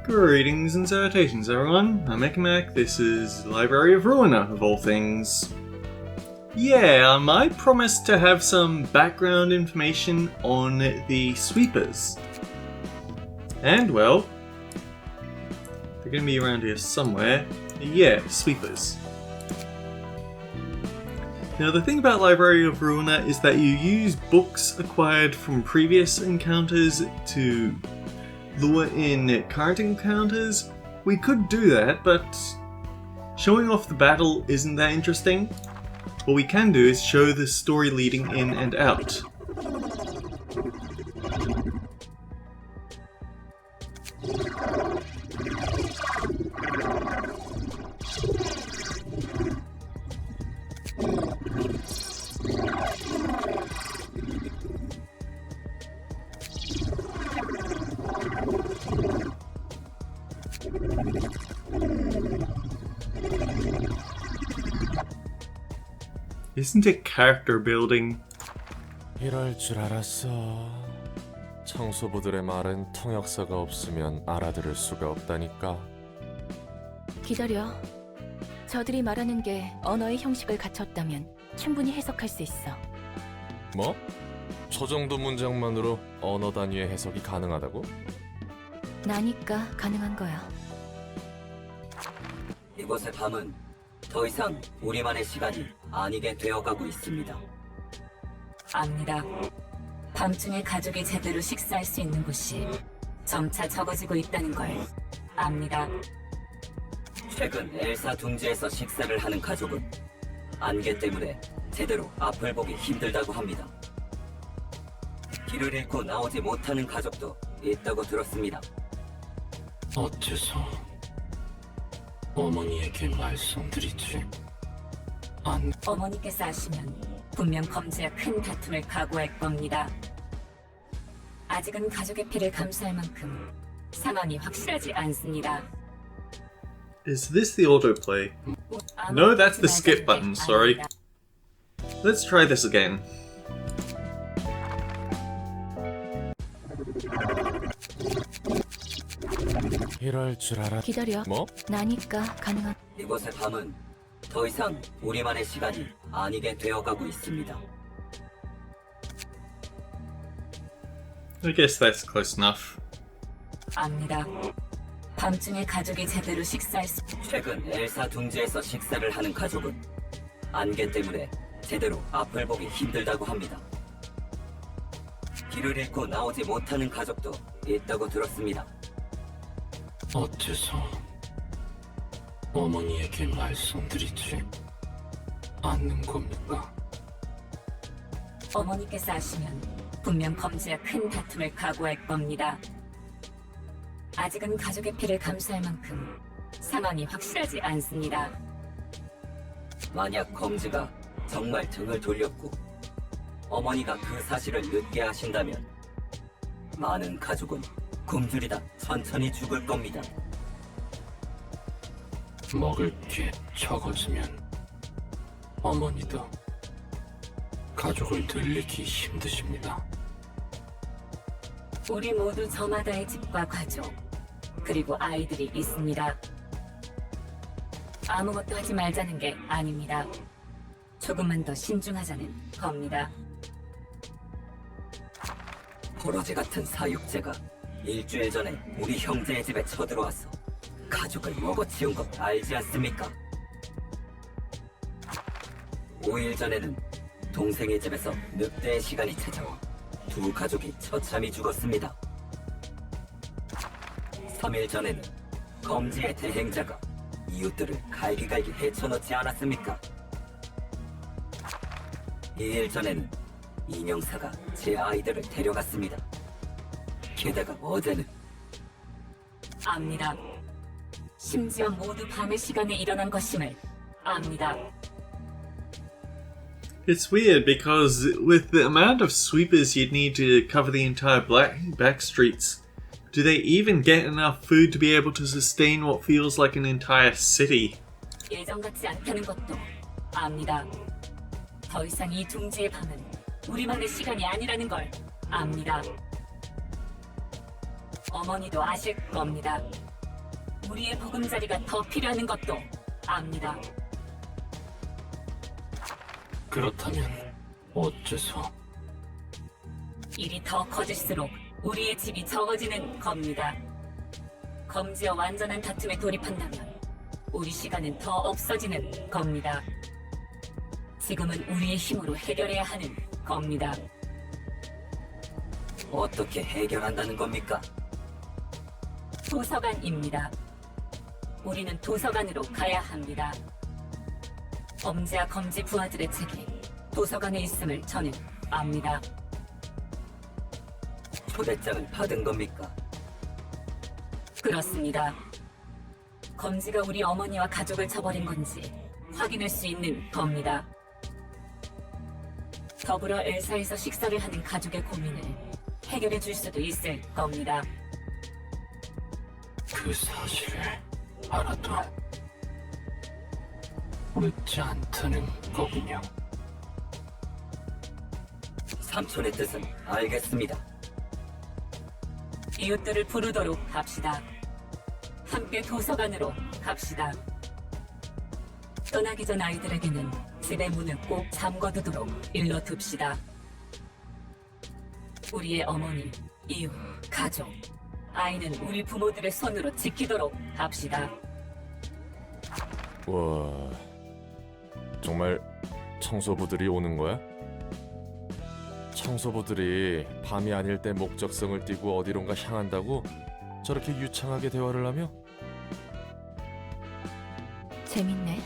Greetings and salutations everyone, I'm Ekamac, this is Library of Ruina of all things. Yeah, I promised to have some background information on the sweepers. And well, they're going to be around here somewhere. Yeah, sweepers. Now the thing about Library of Ruina is that you use books acquired from previous encounters to lure in current encounters. We could do that, but showing off the battle isn't that interesting. What we can do is show the story leading in and out. Isn't it character building? 이럴 줄 알았어. 청소부들의 말은 통역사가 없으면 알아들을 수가 없다니까. 기다려. 저들이 말하는 게 언어의 형식을 갖췄다면 충분히 해석할 수 있어. 뭐? 저 정도 문장만으로 언어 단위의 해석이 가능하다고? 나니까 가능한 거야. 이곳의 밤은 더 이상 우리만의 시간이 아니게 되어가고 있습니다. 압니다. 밤중에 가족이 제대로 식사할 수 있는 곳이 점차 적어지고 있다는 걸 압니다. 최근 엘사 둥지에서 식사를 하는 가족은 안개 때문에 제대로 앞을 보기 힘들다고 합니다. 길을 잃고 나오지 못하는 가족도 있다고 들었습니다. 어째서 어머니에게 말씀드리지? 어머니께서 아시면 분명 검지와 큰 다툼을 각오할 겁니다. 아직은 가족의 피를 감수할 만큼 상황이 확실하지 않습니다. Is this the autoplay? No, that's the skip button, sorry. Let's try this again. 이럴 줄 알았. 기다려. 뭐? 나니까 가능한. 이곳의 밤은 더 이상 우리만의 시간이 아니게 되어가고 있습니다. I guess that's close enough. 압니다. 밤중에 가족이 제대로 식사할 수 최근 엘사 둥지에서 식사를 하는 가족은 안개 때문에 제대로 앞을 보기 힘들다고 합니다. 길을 잃고 나오지 못하는 가족도 있다고 들었습니다. 어째서 어머니에게 말씀드리지 않는 겁니까? 어머니께서 아시면 분명 검지와 큰 다툼을 각오할 겁니다. 아직은 가족의 피를 감수할 만큼 상황이 확실하지 않습니다. 만약 검지가 정말 등을 돌렸고 어머니가 그 사실을 늦게 하신다면 많은 가족은 굶주리다 천천히 죽을 겁니다. 먹을 게 적어지면 어머니도 가족을 늘리기 힘드십니다. 우리 모두 저마다의 집과 가족, 그리고 아이들이 있습니다. 아무것도 하지 말자는 게 아닙니다. 조금만 더 신중하자는 겁니다. 포로지 같은 사육제가 일주일 전에 우리 형제의 집에 쳐들어와서 가족을 먹어치운 거 알지 않습니까? 5일 전에는 동생의 집에서 늑대의 시간이 찾아와 두 가족이 처참히 죽었습니다. 3일 전에는 검지의 대행자가 이웃들을 갈기갈기 헤쳐놓지 않았습니까? 2일 전에는 인형사가 제 아이들을 데려갔습니다. 게다가 어제는 압니다. 심지어 모두 밤의 시간에 일어난 것임을 압니다. It's weird because with the amount of sweepers you'd need to cover the entire back streets, do they even get enough food to be able to sustain what feels like an entire city? 예전 같지 않다는 것도 압니다. 더 이상 이 둥지의 밤은 우리만의 시간이 아니라는 걸 압니다. 어머니도 아실 겁니다. 우리의 보금자리가 더 필요한 것도 압니다. 그렇다면 어째서 일이 더 커질수록 우리의 집이 적어지는 겁니다. 검지와 완전한 다툼에 돌입한다면 우리 시간은 더 없어지는 겁니다. 지금은 우리의 힘으로 해결해야 하는 겁니다. 어떻게 해결한다는 겁니까? 도서관입니다. 우리는 도서관으로 가야 합니다. 범죄와 검지 부하들의 책이 도서관에 있음을 저는 압니다. 초대장을 받은 겁니까? 그렇습니다. 검지가 우리 어머니와 가족을 쳐버린 건지 확인할 수 있는 겁니다. 더불어 엘사에서 식사를 하는 가족의 고민을 해결해 줄 수도 있을 겁니다. 그 사실을 알아도 늦지 않다는 거군요. 삼촌의 뜻은 알겠습니다. 이웃들을 부르도록 합시다. 함께 도서관으로 갑시다. 떠나기 전 아이들에게는 집의 문을 꼭 잠궈두도록 일러둡시다. 우리의 어머니, 이웃, 가족, 아이는 우리 부모들의 손으로 지키도록 합시다. 와, 정말 청소부들이 오는 거야? 청소부들이 밤이 아닐 때 목적성을 띠고 어디론가 향한다고 저렇게 유창하게 대화를 하며? 재밌네.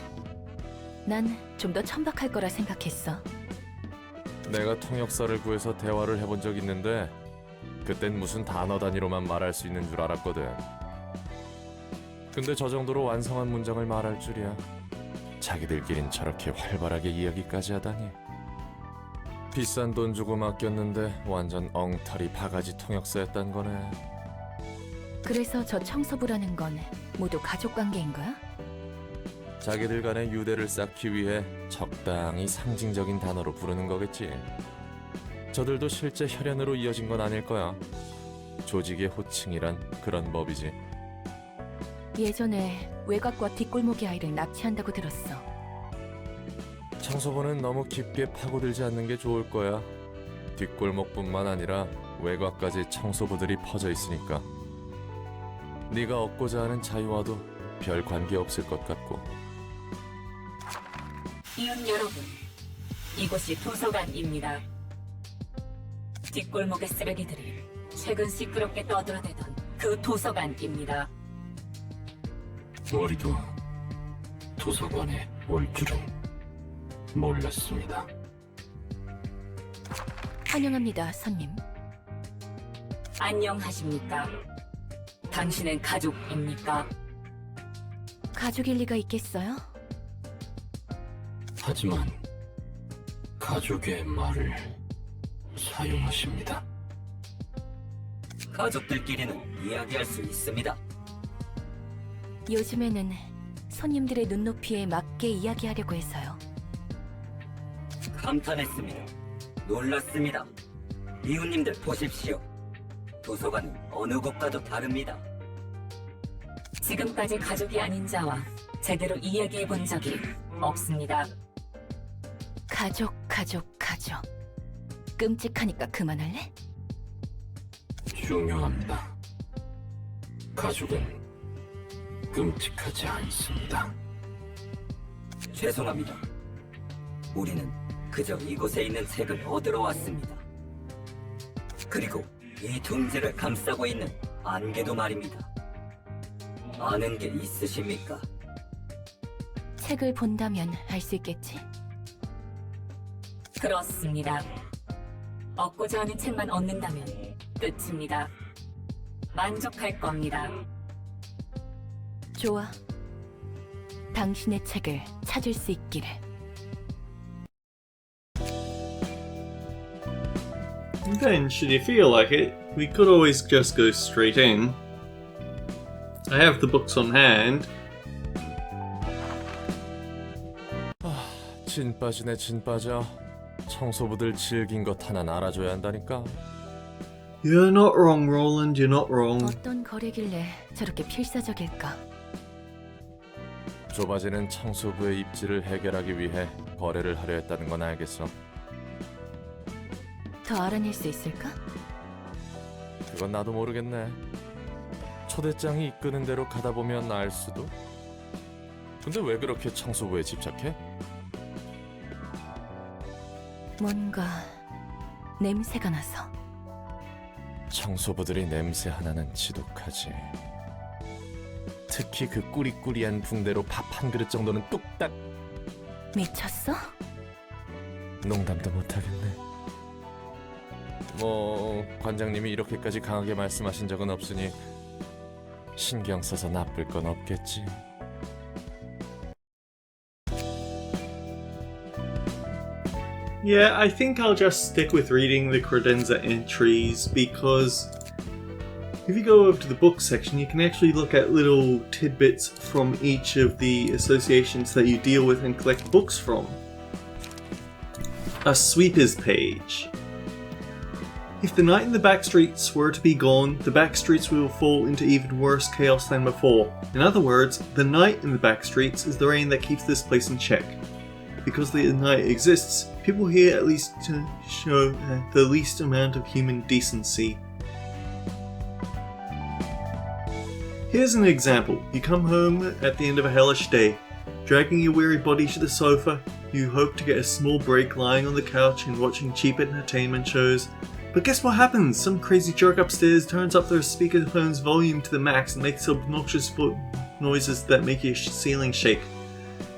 난 좀 더 천박할 거라 생각했어. 내가 통역사를 구해서 대화를 해본 적 있는데 그땐 무슨 단어 단위로만 말할 수 있는 줄 알았거든. 근데 저 정도로 완성한 문장을 말할 줄이야. 자기들끼린 저렇게 활발하게 이야기까지 하다니. 비싼 돈 주고 맡겼는데 완전 엉터리 바가지 통역사였단 거네. 그래서 저 청소부라는 건 모두 가족 관계인 거야? 자기들 간의 유대를 쌓기 위해 적당히 상징적인 단어로 부르는 거겠지. 저들도 실제 혈연으로 이어진 건 아닐 거야. 조직의 호칭이란 그런 법이지. 예전에 외곽과 뒷골목의 아이를 납치한다고 들었어. 청소부는 너무 깊게 파고들지 않는 게 좋을 거야. 뒷골목뿐만 아니라 외곽까지 청소부들이 퍼져 있으니까. 네가 얻고자 하는 자유와도 별 관계 없을 것 같고. 이웃 여러분, 이곳이 도서관입니다. 뒷골목의 쓰레기들이 최근 시끄럽게 떠들어대던 그 도서관입니다. 우리도 도서관에 올 줄은 몰랐습니다. 환영합니다, 손님. 안녕하십니까? 당신은 가족입니까? 가족일 리가 있겠어요? 하지만 가족의 말을 사용하십니다. 가족들끼리는 이야기할 수 있습니다. 요즘에는 손님들의 눈높이에 맞게 이야기하려고 해서요. 감탄했습니다. 놀랐습니다. 이웃님들 보십시오. 도서관은 어느 곳과도 다릅니다. 지금까지 가족이 아닌 자와 제대로 이야기해 본 적이 없습니다. 가족. 끔찍하니까 그만할래? 중요합니다. 가족은 끔찍하지 않습니다. 죄송합니다. 우리는 그저 이곳에 있는 책을 얻으러 왔습니다. 그리고 이 둥지를 감싸고 있는 안개도 말입니다. 아는 게 있으십니까? 책을 본다면 알 수 있겠지? 그렇습니다. 얻고자 하는 책만 얻는다면 끝입니다. 만족할 겁니다. 좋아. 당신의 책을 찾을 수 있기를. Then, should you feel like it, we could always just go straight in. I have the books on hand. 진 빠지네 진 빠져. 청소부들 질긴 것 하나 알아줘야 한다니까. You're not wrong, Roland. You're not wrong. 어떤 거래길래 저렇게 필사적일까? 좁아지는 청소부의 입지를 해결하기 위해 거래를 하려 했다는 건 알겠어. 더 알아낼 수 있을까? 그건 나도 모르겠네. 초대장이 이끄는 대로 가다 보면 알 수도. 근데 왜 그렇게 청소부에 집착해? 뭔가 냄새가 나서. 청소부들이 냄새 하나는 지독하지. 특히 그 꾸리꾸리한 붕대로 밥 한 그릇 정도는 뚝딱. 미쳤어? 농담도 못하겠네. 뭐 관장님이 이렇게까지 강하게 말씀하신 적은 없으니 신경 써서 나쁠 건 없겠지. Yeah, I think I'll just stick with reading the Credenza entries because if you go over to the book section, you can actually look at little tidbits from each of the associations that you deal with and collect books from. A sweepers page. If the night in the back streets were to be gone, the back streets will fall into even worse chaos than before. In other words, the night in the back streets is the rain that keeps this place in check. Because the night exists, people here at least show the least amount of human decency. Here's an example. You come home at the end of a hellish day. Dragging your weary body to the sofa, you hope to get a small break lying on the couch and watching cheap entertainment shows. But guess what happens? Some crazy jerk upstairs turns up their speakerphone's volume to the max and makes obnoxious noises that make your ceiling shake.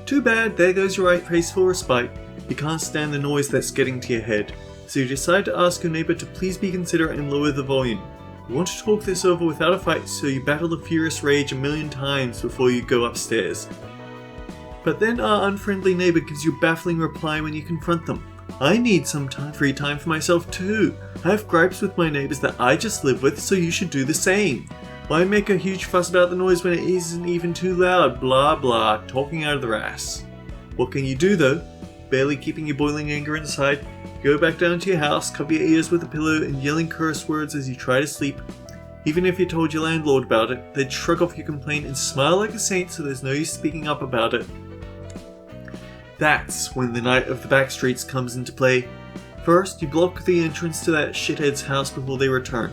Too bad, there goes your right face for respite. You can't stand the noise that's getting to your head, so you decide to ask your neighbour to please be considerate and lower the volume. You want to talk this over without a fight, so you battle the furious rage 1,000,000 times before you go upstairs. But then our unfriendly neighbour gives you a baffling reply when you confront them. I need some free time for myself too. I have gripes with my neighbours that I just live with, so you should do the same. Why make a huge fuss about the noise when it isn't even too loud? Blah blah, talking out of their ass. What can you do though? Barely keeping your boiling anger inside, you go back down to your house, cover your ears with a pillow and yelling curse words as you try to sleep. Even if you told your landlord about it, they'd shrug off your complaint and smile like a saint, so there's no use speaking up about it. That's when the night of the back streets comes into play. First, you block the entrance to that shithead's house before they return.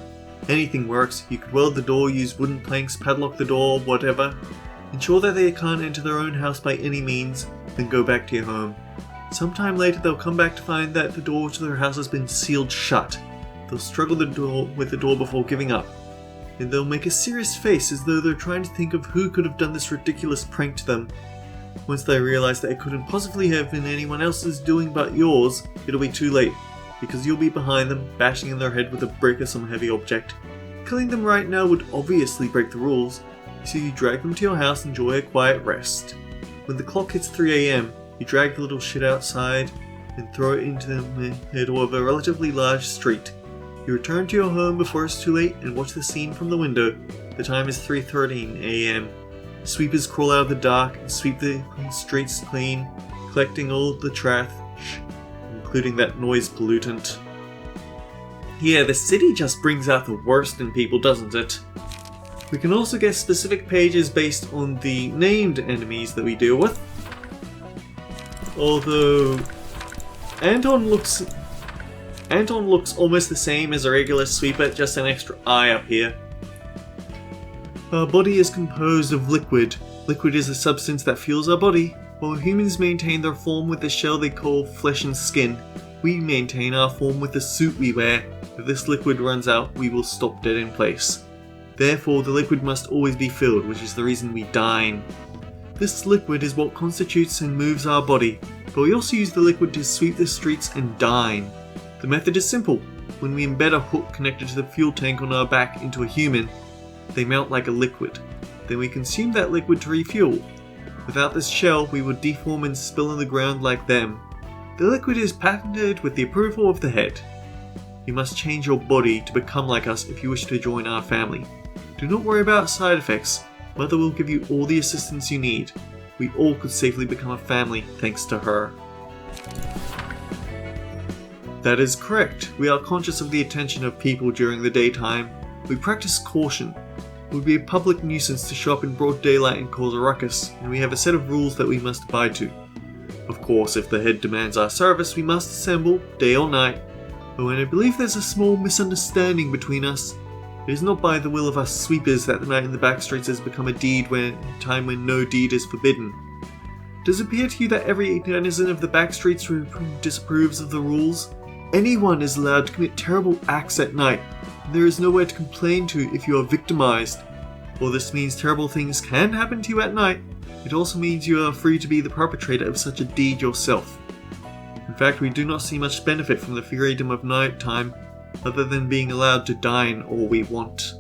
Anything works. You could weld the door, use wooden planks, padlock the door, whatever. Ensure that they can't enter their own house by any means, then go back to your home. Sometime later they'll come back to find that the door to their house has been sealed shut. They'll struggle with the door before giving up. And they'll make a serious face as though they're trying to think of who could have done this ridiculous prank to them. Once they realise that it couldn't possibly have been anyone else's doing but yours, it'll be too late, because you'll be behind them, bashing in their head with a brick or some heavy object. Killing them right now would obviously break the rules, so you drag them to your house and enjoy a quiet rest. When the clock hits 3 AM, you drag the little shit outside and throw it into the middle of a relatively large street. You return to your home before it's too late and watch the scene from the window. The time is 3:13 AM. Sweepers crawl out of the dark and sweep the streets clean, collecting all the trash, including that noise pollutant. Yeah, the city just brings out the worst in people, doesn't it? We can also get specific pages based on the named enemies that we deal with. Although Anton looks almost the same as a regular sweeper, just an extra eye up here. Our body is composed of liquid. Liquid is a substance that fuels our body. While humans maintain their form with the shell they call flesh and skin, we maintain our form with the suit we wear. If this liquid runs out, we will stop dead in place. Therefore, the liquid must always be filled, which is the reason we dine. This liquid is what constitutes and moves our body, but we also use the liquid to sweep the streets and dine. The method is simple. When we embed a hook connected to the fuel tank on our back into a human, they melt like a liquid. Then we consume that liquid to refuel. Without this shell, we would deform and spill on the ground like them. The liquid is patented with the approval of the head. You must change your body to become like us if you wish to join our family. Do not worry about side effects. Mother will give you all the assistance you need. We all could safely become a family thanks to her. That is correct. We are conscious of the attention of people during the daytime. We practice caution. It would be a public nuisance to show up in broad daylight and cause a ruckus, and we have a set of rules that we must abide to. Of course, if the head demands our service, we must assemble, day or night. But when I believe there's a small misunderstanding between us, it is not by the will of us sweepers that the night in the back streets has become a time when no deed is forbidden. Does it appear to you that every denizen of the back streets disapproves of the rules? Anyone is allowed to commit terrible acts at night, and there is nowhere to complain to if you are victimized. While this means terrible things can happen to you at night, it also means you are free to be the perpetrator of such a deed yourself. In fact, we do not see much benefit from the freedom of nighttime, other than being allowed to dine all we want.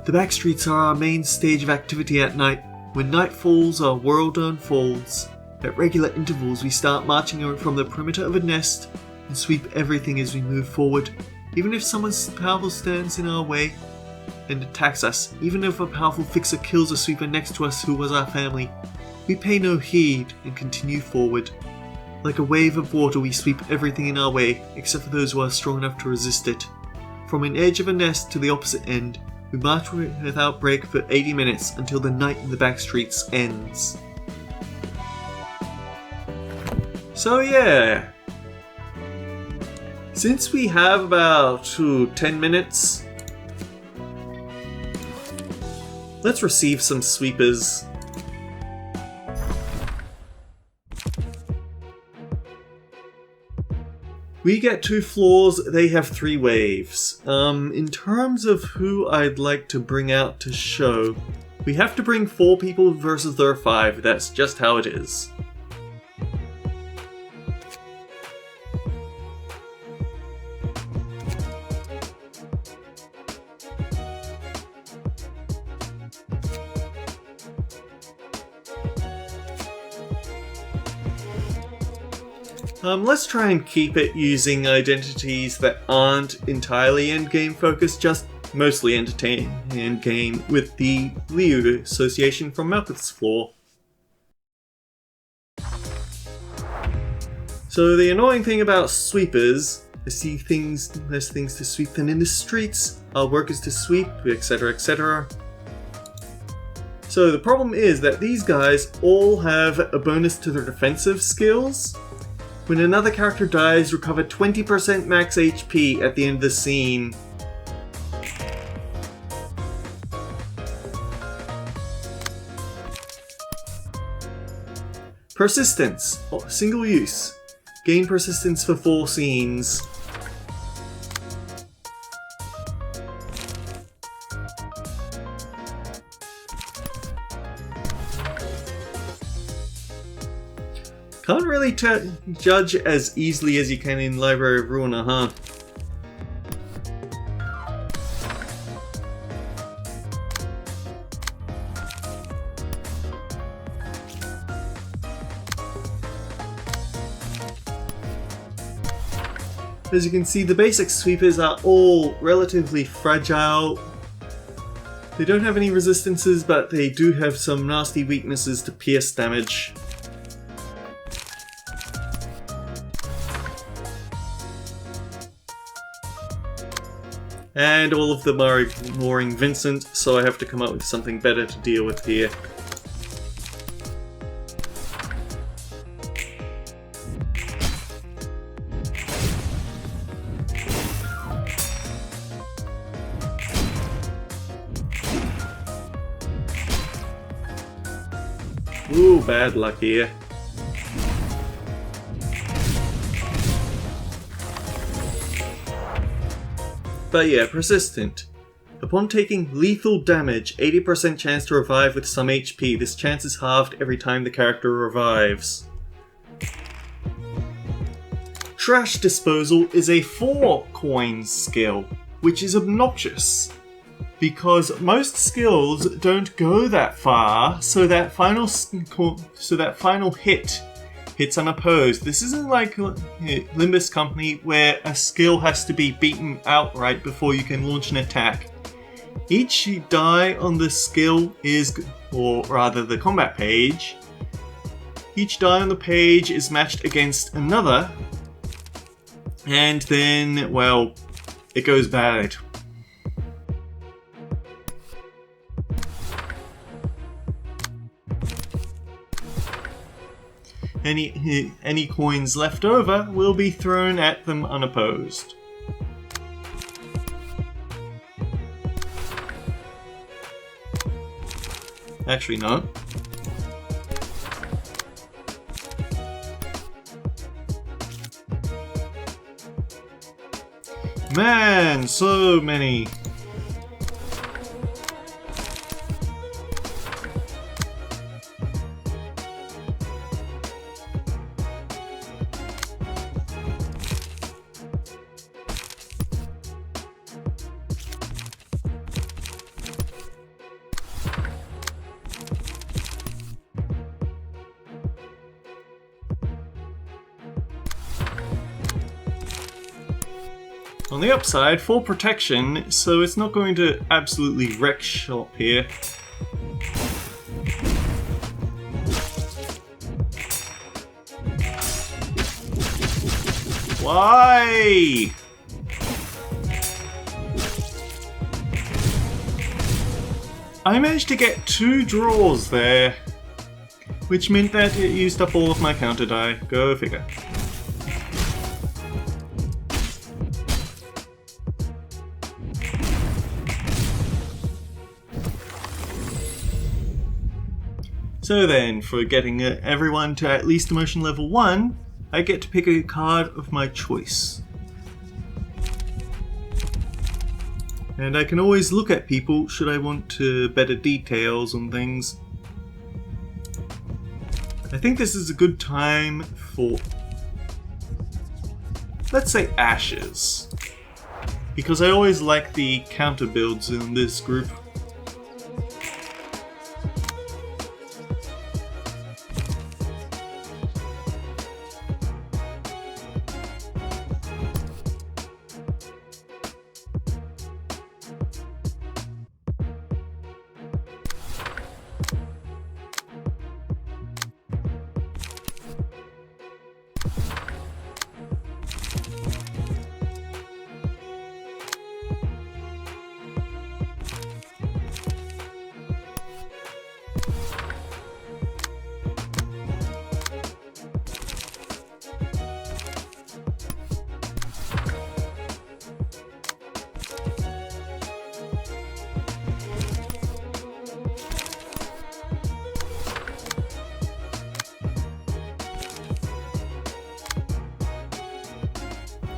The back streets are our main stage of activity at night. When night falls, our world unfolds. At regular intervals, we start marching from the perimeter of a nest and sweep everything as we move forward. Even if someone powerful stands in our way and attacks us, even if a powerful fixer kills a sweeper next to us who was our family, we pay no heed and continue forward. Like a wave of water, we sweep everything in our way, except for those who are strong enough to resist it. From an edge of a nest to the opposite end, we march without break for 80 minutes until the night in the back streets ends. So yeah, since we have about 10 minutes, let's receive some sweepers. We get 2 floors, they have 3 waves. In terms of who I'd like to bring out to show, we have to bring 4 people versus their 5, that's just how it is. Let's try and keep it using identities that aren't entirely endgame focused, just mostly entertain endgame, with the Liu association from Malkuth's floor. So the annoying thing about sweepers, I see less things to sweep than in the streets, our work is to sweep, etc, etc. So the problem is that these guys all have a bonus to their defensive skills. When another character dies, recover 20% max HP at the end of the scene. Persistence. Single use. Gain persistence for 4 scenes. Can't really judge as easily as you can in Library of Ruina, huh? As you can see, the basic sweepers are all relatively fragile. They don't have any resistances, but they do have some nasty weaknesses to pierce damage. And all of them are ignoring Vincent, so I have to come up with something better to deal with here. Ooh, bad luck here. But yeah, persistent. Upon taking lethal damage, 80% chance to revive with some HP. This chance is halved every time the character revives. Trash disposal is a 4 coins skill, which is obnoxious. Because most skills don't go that far, so that final hit hits unopposed. This isn't like Limbus Company where a skill has to be beaten outright before you can launch an attack. Each die on the skill is, or rather the combat page, each die on the page is matched against another, and then, well, it goes bad. Any coins left over will be thrown at them unopposed. Actually, no. Man, so many. On the upside, full protection, so it's not going to absolutely wreck shop here. Why? I managed to get 2 draws there, which meant that it used up all of my counter die. Go figure. So then, for getting everyone to at least emotion level 1, I get to pick a card of my choice. And I can always look at people should I want better details on things. I think this is a good time for, let's say, Ashes. Because I always like the counter builds in this group.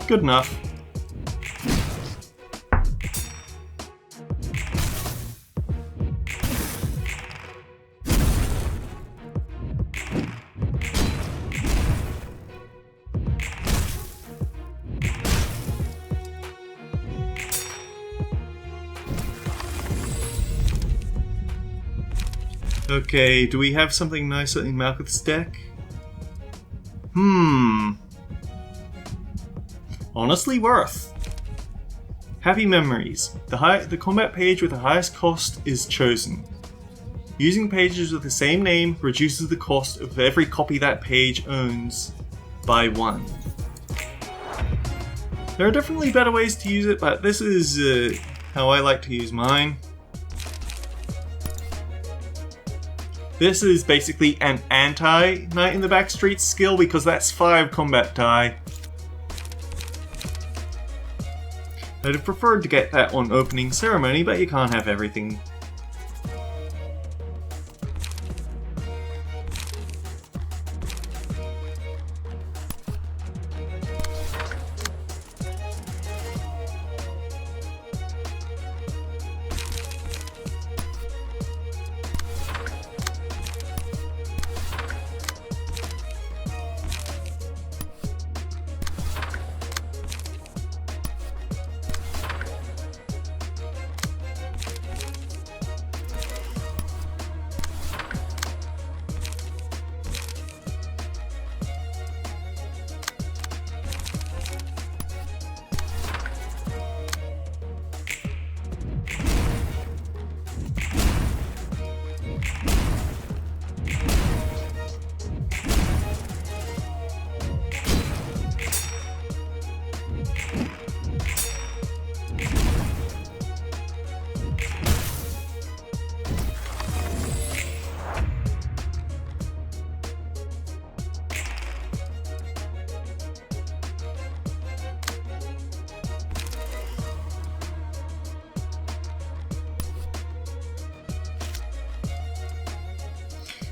Good enough. Okay, do we have something nicer in Malkuth's deck? Honestly worth. Happy Memories. The combat page with the highest cost is chosen. Using pages with the same name reduces the cost of every copy that page owns by 1. There are definitely better ways to use it, but this is how I like to use mine. This is basically an anti-Knight in the Backstreet skill because that's 5 combat die. I'd have preferred to get that on opening ceremony, but you can't have everything.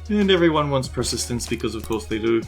And everyone wants persistence because of course they do.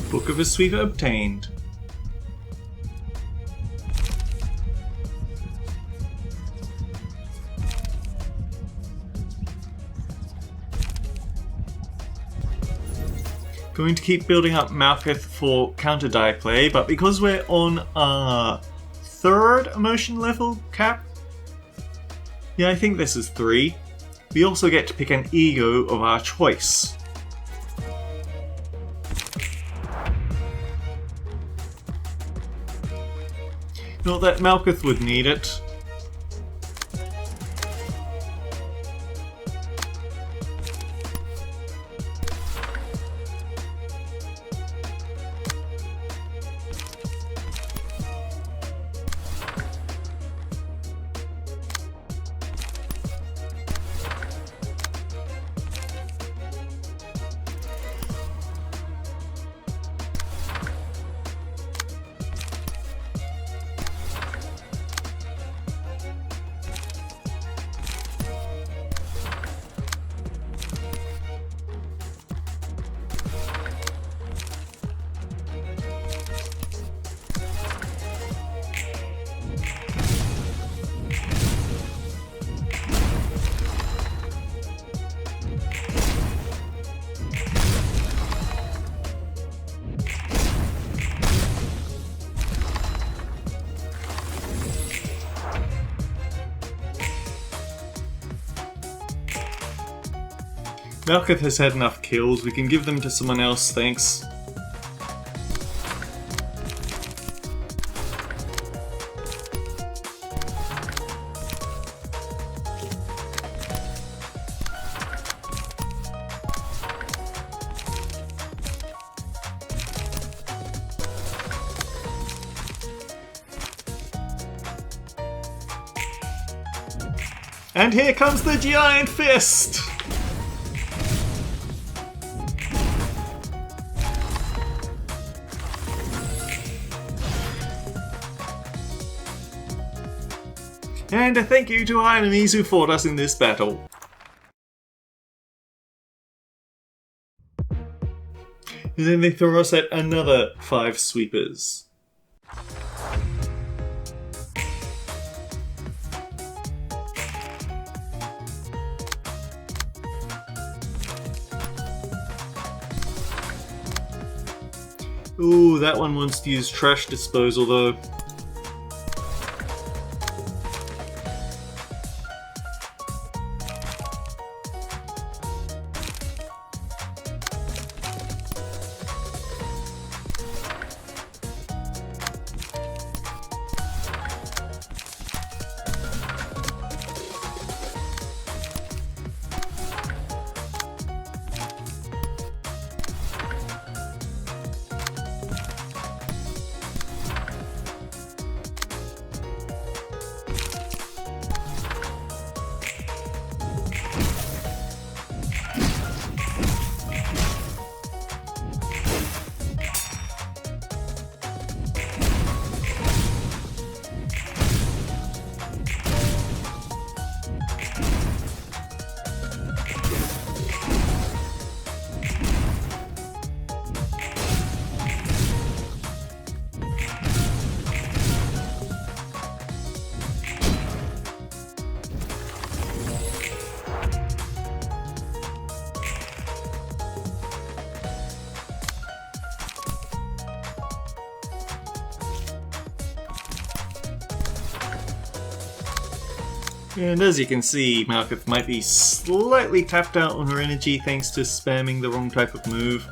Book of a Sweeper obtained. Going to keep building up Malkuth for counter die play, but because we're on our 3rd emotion level cap, yeah, I think this is 3, we also get to pick an ego of our choice. Not that Malkuth would need it. Malkuth has had enough kills, we can give them to someone else, thanks. And here comes the giant fist! And a thank you to our enemies who fought us in this battle. And then they throw us at another 5 sweepers. Ooh, that one wants to use trash disposal though. And as you can see, Malkuth might be slightly tapped out on her energy thanks to spamming the wrong type of move.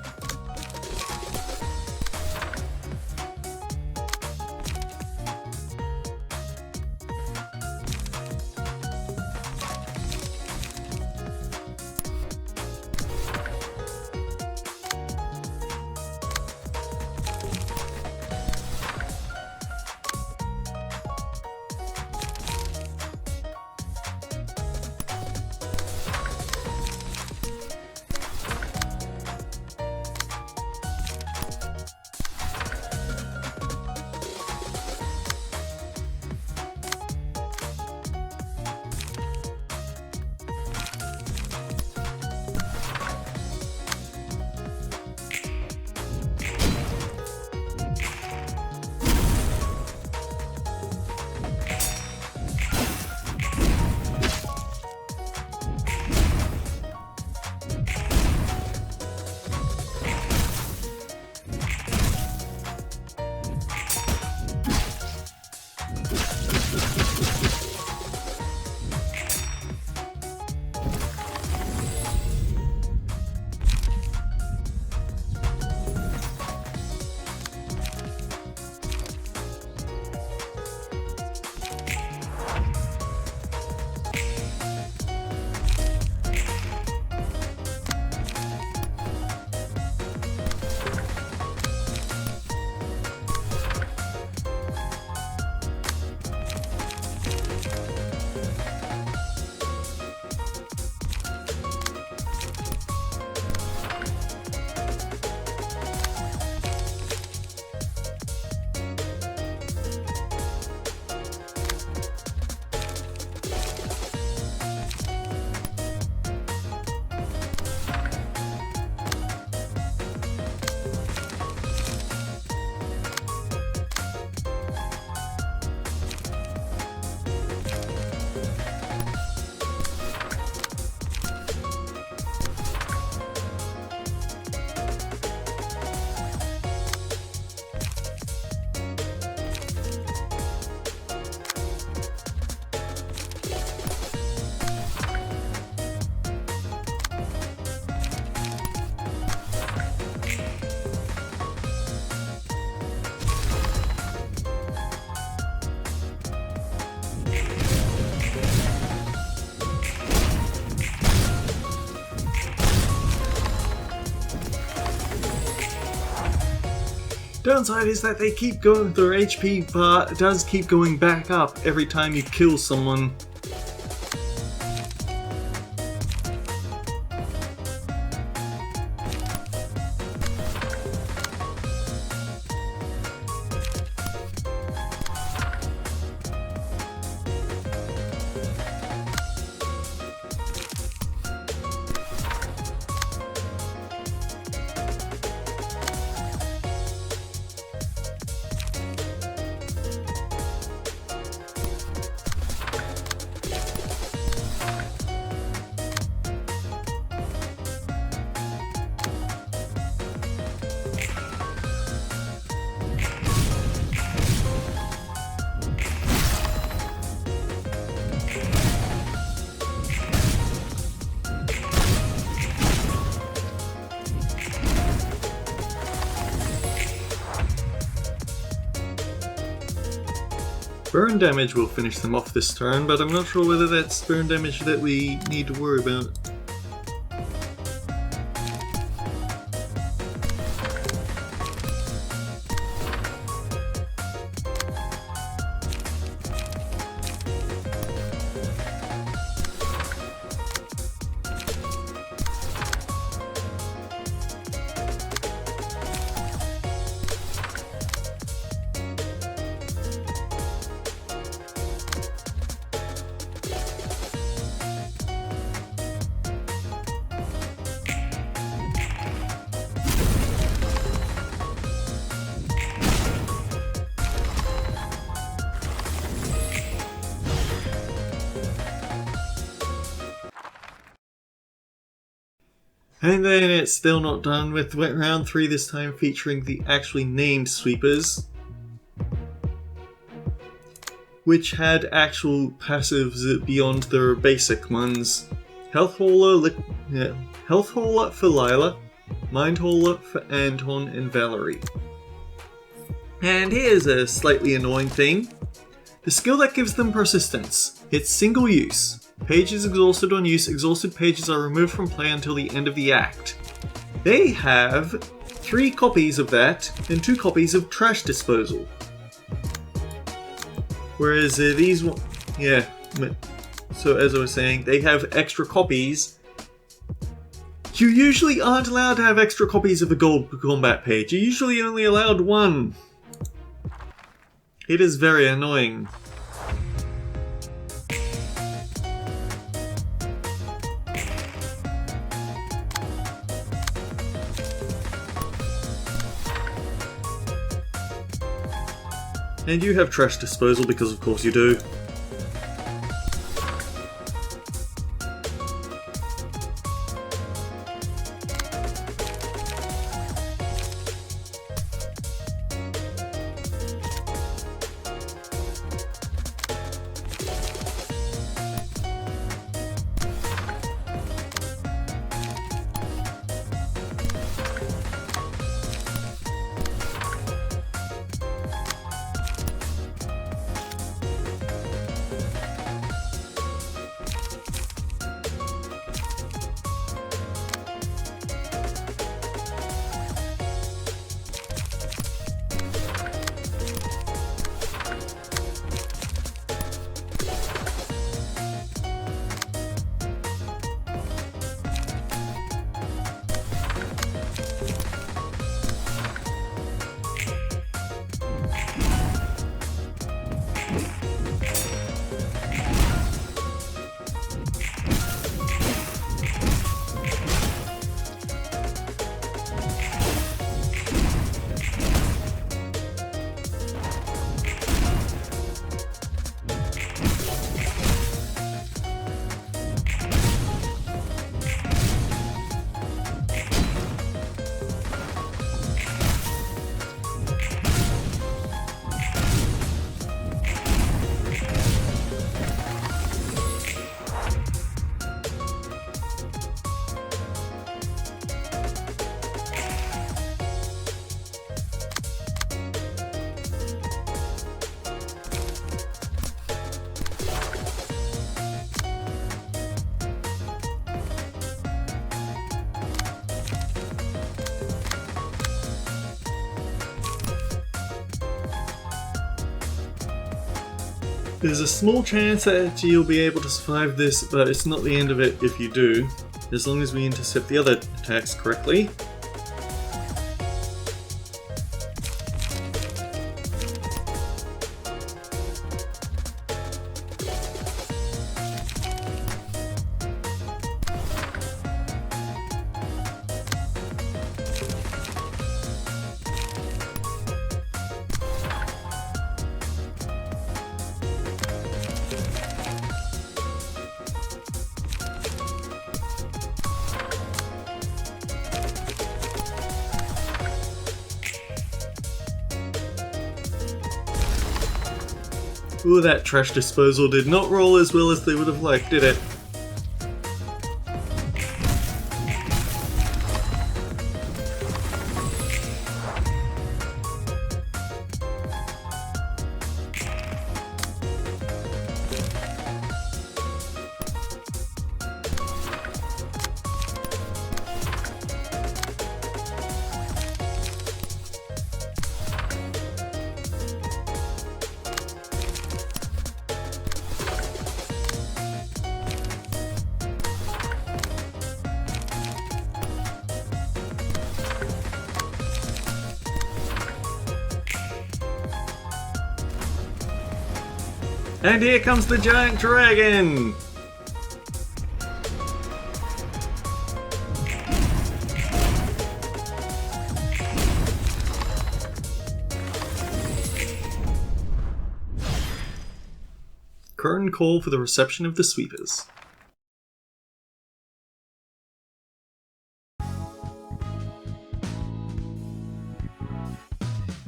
Downside is that they keep going, their HP bar does keep going back up every time you kill someone. Burn damage will finish them off this turn, but I'm not sure whether that's burn damage that we need to worry about. And then it's still not done with round 3 this time, featuring the actually named sweepers. which had actual passives beyond their basic ones. Health Hauler for Lyla, Mind Hauler for Anton and Valerie. And here's a slightly annoying thing. The skill that gives them persistence. It's single use. Pages exhausted on use, exhausted pages are removed from play until the end of the act. They have 3 copies of that and 2 copies of Trash Disposal. Whereas these one, yeah. So as I was saying, they have extra copies. You usually aren't allowed to have extra copies of a gold combat page. You're usually only allowed 1. It is very annoying. And you have Trash Disposal because of course you do. There's a small chance that you'll be able to survive this, but it's not the end of it if you do, as long as we intercept the other attacks correctly. Ooh, that Trash Disposal did not roll as well as they would have liked, did it? And here comes the giant dragon! Curtain call for the reception of the sweepers.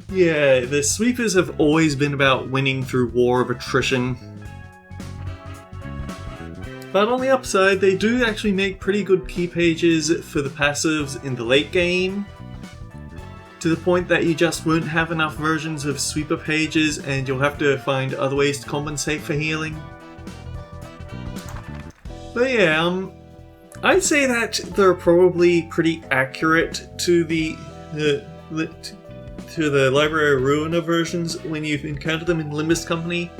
Yeah, the sweepers have always been about winning through war of attrition. But on the upside, they do actually make pretty good key pages for the passives in the late game, to the point that you just won't have enough versions of sweeper pages and you'll have to find other ways to compensate for healing. But yeah, I'd say that they're probably pretty accurate to the Library of Ruina versions when you've encountered them in Limbus Company.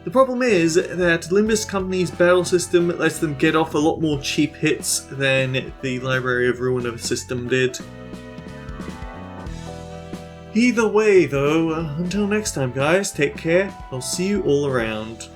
The problem is that Limbus Company's battle system lets them get off a lot more cheap hits than the Library of Ruina system did. Either way though, until next time guys, take care, I'll see you all around.